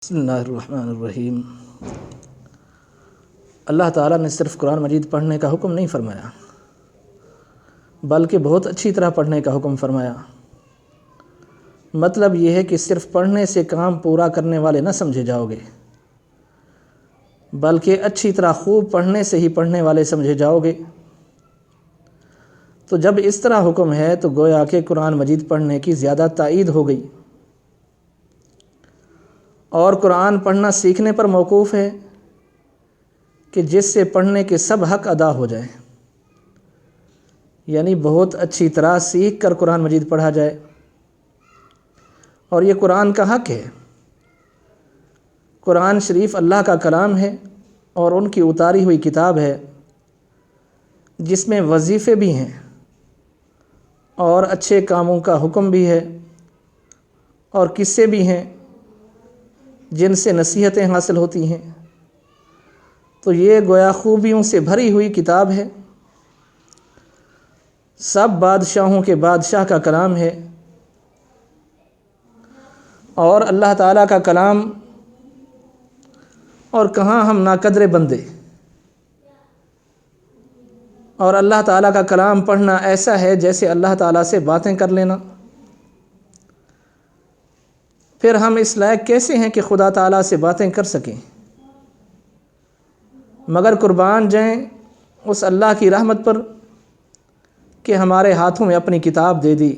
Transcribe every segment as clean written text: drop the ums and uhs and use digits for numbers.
بسم اللہ الرحمن الرحیم۔ اللہ تعالیٰ نے صرف قرآن مجید پڑھنے کا حکم نہیں فرمایا، بلکہ بہت اچھی طرح پڑھنے کا حکم فرمایا۔ مطلب یہ ہے کہ صرف پڑھنے سے کام پورا کرنے والے نہ سمجھے جاؤ گے، بلکہ اچھی طرح خوب پڑھنے سے ہی پڑھنے والے سمجھے جاؤ گے۔ تو جب اس طرح حکم ہے تو گویا کہ قرآن مجید پڑھنے کی زیادہ تائید ہو گئی، اور قرآن پڑھنا سیکھنے پر موقوف ہے کہ جس سے پڑھنے کے سب حق ادا ہو جائیں، یعنی بہت اچھی طرح سیکھ کر قرآن مجید پڑھا جائے۔ اور یہ قرآن کا حق ہے۔ قرآن شریف اللہ کا کلام ہے اور ان کی اتاری ہوئی کتاب ہے، جس میں وظیفے بھی ہیں اور اچھے کاموں کا حکم بھی ہے اور قصے بھی ہیں جن سے نصیحتیں حاصل ہوتی ہیں۔ تو یہ گویا خوبیوں سے بھری ہوئی کتاب ہے، سب بادشاہوں کے بادشاہ کا کلام ہے، اور اللہ تعالیٰ کا کلام، اور کہاں ہم ناقدر بندے۔ اور اللہ تعالیٰ کا کلام پڑھنا ایسا ہے جیسے اللہ تعالیٰ سے باتیں کر لینا۔ پھر ہم اس لائق کیسے ہیں کہ خدا تعالیٰ سے باتیں کر سکیں؟ مگر قربان جائیں اس اللہ کی رحمت پر کہ ہمارے ہاتھوں میں اپنی کتاب دے دی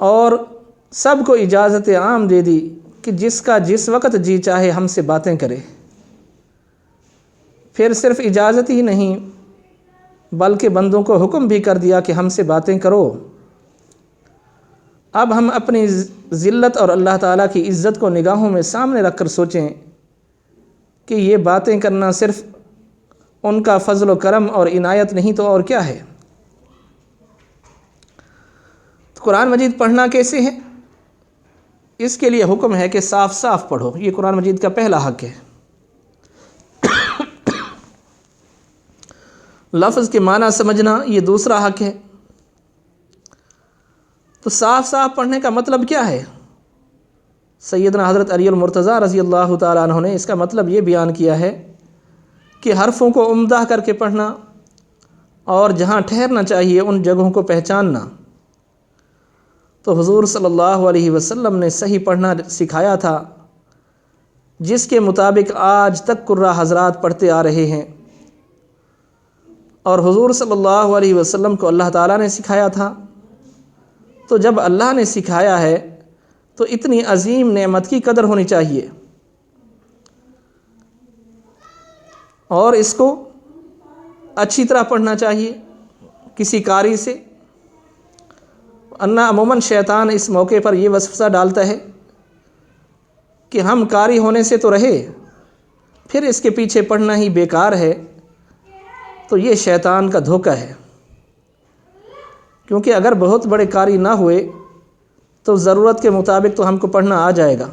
اور سب کو اجازت عام دے دی کہ جس کا جس وقت جی چاہے ہم سے باتیں کرے۔ پھر صرف اجازت ہی نہیں بلکہ بندوں کو حکم بھی کر دیا کہ ہم سے باتیں کرو۔ اب ہم اپنی ذلت اور اللہ تعالیٰ کی عزت کو نگاہوں میں سامنے رکھ کر سوچیں کہ یہ باتیں کرنا صرف ان کا فضل و کرم اور عنایت نہیں تو اور کیا ہے؟ تو قرآن مجید پڑھنا کیسے ہے؟ اس کے لیے حکم ہے کہ صاف صاف پڑھو، یہ قرآن مجید کا پہلا حق ہے۔ لفظ کے معنی سمجھنا یہ دوسرا حق ہے۔ تو صاف صاف پڑھنے کا مطلب کیا ہے؟ سیدنا حضرت علی المرتضیٰ رضی اللہ تعالیٰ عنہ نے اس کا مطلب یہ بیان کیا ہے کہ حرفوں کو عمدہ کر کے پڑھنا اور جہاں ٹھہرنا چاہیے ان جگہوں کو پہچاننا۔ تو حضور صلی اللہ علیہ وسلم نے صحیح پڑھنا سکھایا تھا، جس کے مطابق آج تک قراء حضرات پڑھتے آ رہے ہیں، اور حضور صلی اللہ علیہ وسلم کو اللہ تعالیٰ نے سکھایا تھا۔ تو جب اللہ نے سکھایا ہے تو اتنی عظیم نعمت کی قدر ہونی چاہیے، اور اس کو اچھی طرح پڑھنا چاہیے کسی قاری سے۔ ورنہ عموماً شیطان اس موقع پر یہ وسوسہ ڈالتا ہے کہ ہم قاری ہونے سے تو رہے، پھر اس کے پیچھے پڑھنا ہی بیکار ہے۔ تو یہ شیطان کا دھوکہ ہے، کیونکہ اگر بہت بڑے قاری نہ ہوئے تو ضرورت کے مطابق تو ہم کو پڑھنا آ جائے گا۔